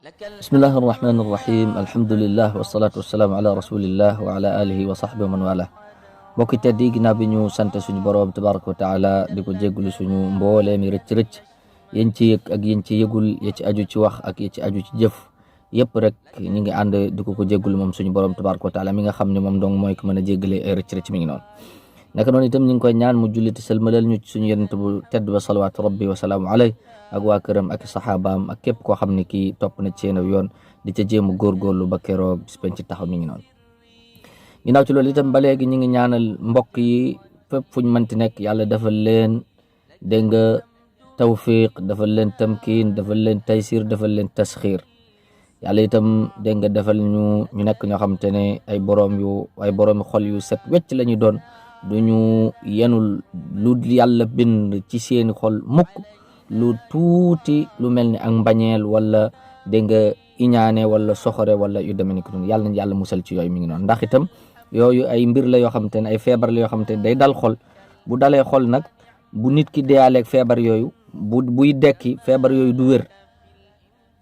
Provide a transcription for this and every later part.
بسم الله الرحمن الرحيم الحمد لله والصلاة والسلام على رسول الله وعلى آله وصحبه ومن والاه mbokk tedd yi ginnaaw bi ñu sant suñu borom tabaraka wa taala di ko jéggulu suñu mboolee mi rëcc yéen ci yëg ak yéen ci yëgul ya ci aju ci wax ak ya ci aju ci jëf yëpp rek ñi ngi ànd di ko jéggulu moom suñu borom tabaraka wa taala mi nga xam ne moom dong mooy ko mën a jéggale ay rëcc mi ngi noonu naka noonu itam ñu ngi koy ñaan mu julliti sëlmalal ñu ci suñu yonent bu tedd ba salawaatu rabbi wa salaamu alayhi ak waa këram ak saxaabaam ak képp koo xam ne kii topp na ci seen yoon di ca jéem a góorgóorlu ba keroog bis penc ci taxaw mi ngi noonu ginnaaw ci loolu itam ba léegi ñu ngi ñaanal mbokk yi fépp fuñ mënti nekk yàlla defal leen dégg nga tawfiq defal leen tamkiin defal leen taysir defal leen tasxiir yàlla itam dégg nga defal ñu nekk ñoo xam te ne ay borom xol yu set wecc la ñu doon duñu yenul lu yàlla bind ci seeni xol mukk lu tuuti lu mel ni ak mbañeel wala dégg nga iñaane wala soxore wala yu demee ni ko noonu yàlla nañ yàlla musal ci yooyu mi ngi noonu ndax itam yooyu ay mbir la yoo xamante ne ay feebar la yoo xamante ne day dal xol bu dalee xol nag bu nit ki deyaaleeg feebar yooyu buy dekki feebar yooyu du wér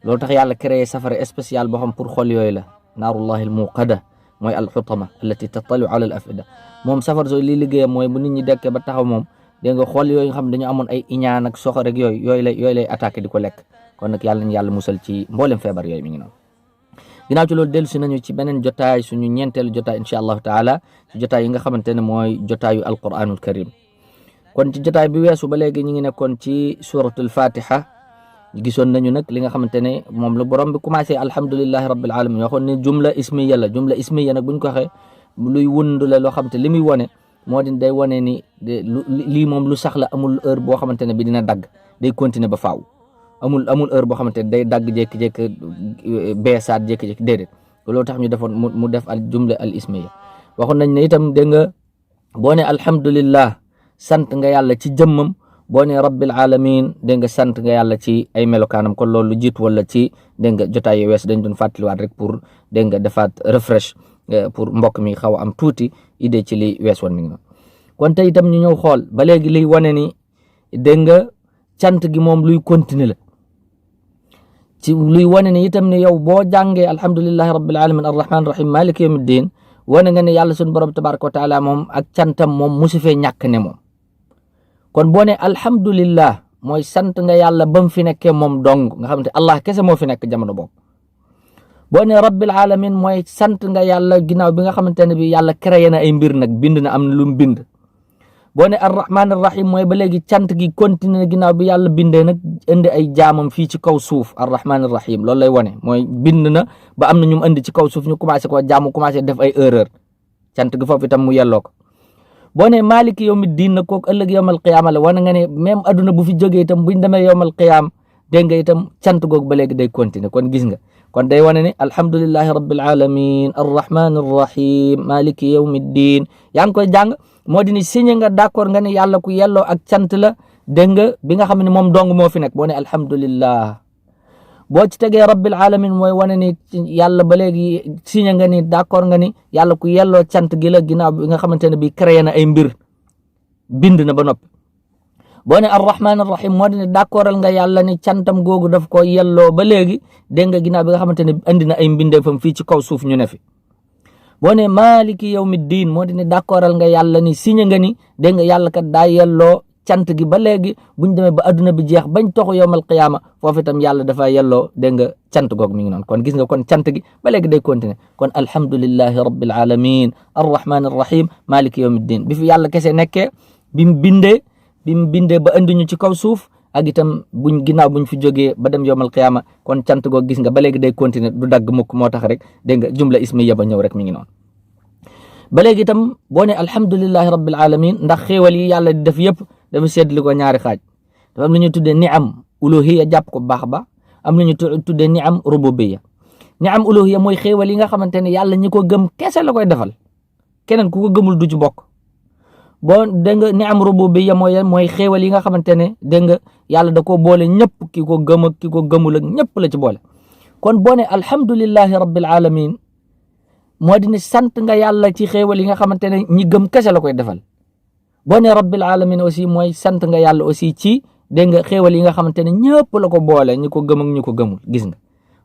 loolu tax yàlla créé safara spécial boo xam pour xol yooyu la naarullahi almuqada mooy alxutama allati tattalu ala al afida moom safara sooyu lii liggéeyam mooy bu nit ñi dekkee ba taxaw moom dégg nga xol yooyu nga xam dañu amoon ay iñaan ak soxor rek yooyu lay attaqué di ko lekk kon nag yàlla nañ yàlla musal ci mboolem feebar yooyu mi ngi noonu ginnaaw ci loolu dellu si nañu ci beneen jotaay suñu ñeenteelu jotaay incha allahu taala ci jotaay yi nga xamante ne mooy jotaayu alquranul karim kon ci jotaay bi weesu ba léegi ñu ngi nekkoon ci suratul fatiha gisoon nañu nag li nga xamante ne moom la borom bi commencé alhamdulillahi rabbil alamin waxoon ne jumla ismiya la jumla ismiya nag buñ ko waxee luy wund la loo xamante li muy wone moo di day wane ni lii moom lu sax la amul heure boo xamante ne bi dina dagg day continuer ba faaw amul heure boo xamante ne day dagg jékki-jékki beesaat jékki-jékki déedéet loolu tax ñu defoon mu def al jumla al ismiya waxoon nañ ne itam dégg nga boo ne alhamdulillah sant nga yàlla ci jëmmam boo ne rabbil alamin dégg nga sant nga yàlla ci ay melokaanam kon loolu lu jiitu wala ci dégg nga jotaay yu wees dañ doon fàttaliwaat rek pour dégg nga defaat refresh pour mbokk mi xaw a am tuuti idée ci li wees woon mi ngi noonu kon tey itam ñu ñëw xool ba léegi liy wane ni dégg nga cant gi moom luy continuer la ci luy wane ni itam ne yow boo jàngee alhamdulillahi rabbil alamin arrahman rahim maliki yawmiddin wane nga ne yàlla suñu borom tabaraka wa taala moom ak cantam moom musu fee ñàkk ne moom kon boo ne alhamdulillah mooy sant nga yàlla ba mu fi nekkee moom dong nga xamante allah kese moo fi nekk jamono boobu boo ne rabbil alamin mooy sant nga yàlla ginnaaw bi nga xamante ne bi yàlla créé na ay mbir nag bind na am na lu mu bind boo ne arrahman arrahim mooy ba léegi cant gi continué ginnaaw bi yàlla bindee nag indi ay jaamam fii ci kaw suuf arrahman arrahim loolu lay wane mooy bind na ba am na ñu mu indi ci kaw suuf ñu commencé ko jaamu commencé def ay erreur cant gi foofu itam mu yelloo ko boo ne maliki yawmi diin nag kooku ëllëg yawmal qiyaama la wane nga ne même adduna bu fi jógee itam buñ demee yawmal qiyaam dégg nga itam cant googu ba léegi day continué kon gis nga kon day wane ne alhamdulillahi rabbil alamin arrahman arrahim maliki yawmi diin yaa ngi koy jàng moo di ni signé nga d'accord nga ne yàlla ku yelloo ak cant la dégg nga bi nga xam ne moom dong moo fi nekk boo ne alhamdulillah boo ci tegee rabbil alamin mooy wane ni yàlla ba léegi signé nga ni d'accord nga ni yàlla ku yelloo cant gi la ginnaaw bi nga xamante ne bi créé na ay mbir bind na ba noppi boo ne arrahman arrahim moo di ne d'accordal nga yàlla ni cantam googu daf ko yelloo ba léegi dégg nga ginnaaw bi nga xamante ne andi na ay mbindeefam fii ci kaw suuf ñu ne fi boo ne maliki yawmi diin moo di ne d'accordal nga yàlla ni signé nga ni dégg nga yàlla kat daa yelloo cant gi ba léegi buñ demee ba adduna bi jeex bañ toxu yawmal qiyaama foofu itam yàlla dafa yelloo dégg nga cant googu mi ngi noonu kon gis nga kon cant gi ba léegi day continuer kon alhamdulillahi rabbil alamin arrahman arrahim maliki yawmi diin bi fi yàlla kese nekkee bi mu bindee ba andi ñu ci kaw suuf ak itam ginnaaw buñ fi jógee ba dem yawmal qiyaama kon cant googu gis nga ba léegi day continuer du dagg mukk moo tax rek dégg nga jumla ismiya ba ñëw rek mi ngi noonu ba léegi itam boo ne alhamdulillahi rabbil alamin ndax xéewal yi yàlla di def yëpp dafa seetlu ko ñaari xaaj dafa am lu ñu tuddee ni'am uluhiyya jàpp ko baax ba am lu ñu tuddee ni'am rububiyya ni'am uluhiyya mooy xéewal yi nga xamante ne yàlla ñi ko gëm kese la koy defal keneen ku ko gëmul du ci bokk boo dégg nga ni'am rububiyya mooy xéewal yi nga xamante ne dégg nga yàlla da ko boole ñëpp ki ko gëm ak ki ko gëmul ak ñëpp la ci boole kon boo ne alhamdulillahi rabbil alamin moo di ne sant nga yàlla ci xéewal yi nga xamante ne ñi gëm kese la koy defal boo ne rabbil alamin aussi mooy sant nga yàlla aussi ci dégg nga xéewal yi nga xamante ne ñëpp la ko boole ñi ko gëm ak ñi ko gëmul gis nga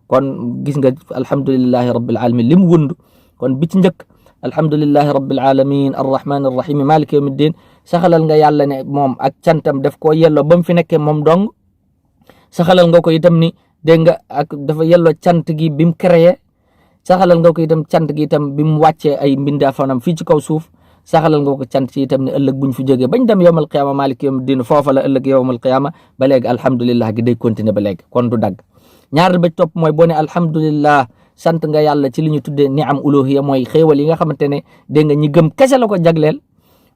kon gis nga alhamdulillahi rabbil alamin lim wund kon bi ci njëkk alhamdulillahi rabbil alamin arrahmanir rahim maliki yawmiddin saxalal nga yàlla ne moom ak cantam def ko yelloo ba mu fi nekkee moom dong saxalal nga ko itam ni dégg nga ak dafa yelloo cant gi bi mu créé saxalal nga ko itam cant gi itam bi mu wàccee ay mbindaafanam fii ci kaw suuf saxalal nga ko cant ci itam ne ëllëg buñ fi jógee bañ dem yowmal qiyaama maliki yawmiddin foofa la ëllëg yowmal qiyaama ba léegi alhamdulillah gi day continuer ba léegi kon du dagg ñaareel ba topp mooy boo ne alhamdulillah sant nga yàlla ci li ñu tuddee ni'am uluhiyya mooy xéewal yi nga xamante ne dégg nga ñi gëm kese la ko jagleel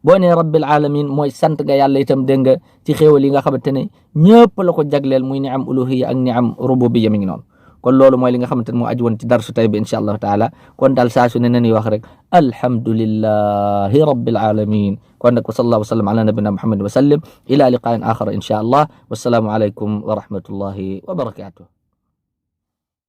boo ne rabbil alamin mooy sant nga yàlla itam dégg nga ci xéewal yi nga xamante ne ñëpp la ko jagleel muy ni'am uluhiyya ak ni'am rububiyya mi ngi noonu kon loolu mooy li nga xamante ne moo aju woon ci darsu tay bi insha allahu taala kon daal saa su ne nañuy wax rek alhamdulillahi rabbil alamin kon nag wa sallallahu wa sallam ala nabina muhammad wa sallim ila liqa'in akhar insha allah wassalaamu alaykum wa rahmatullahi wa barakatuh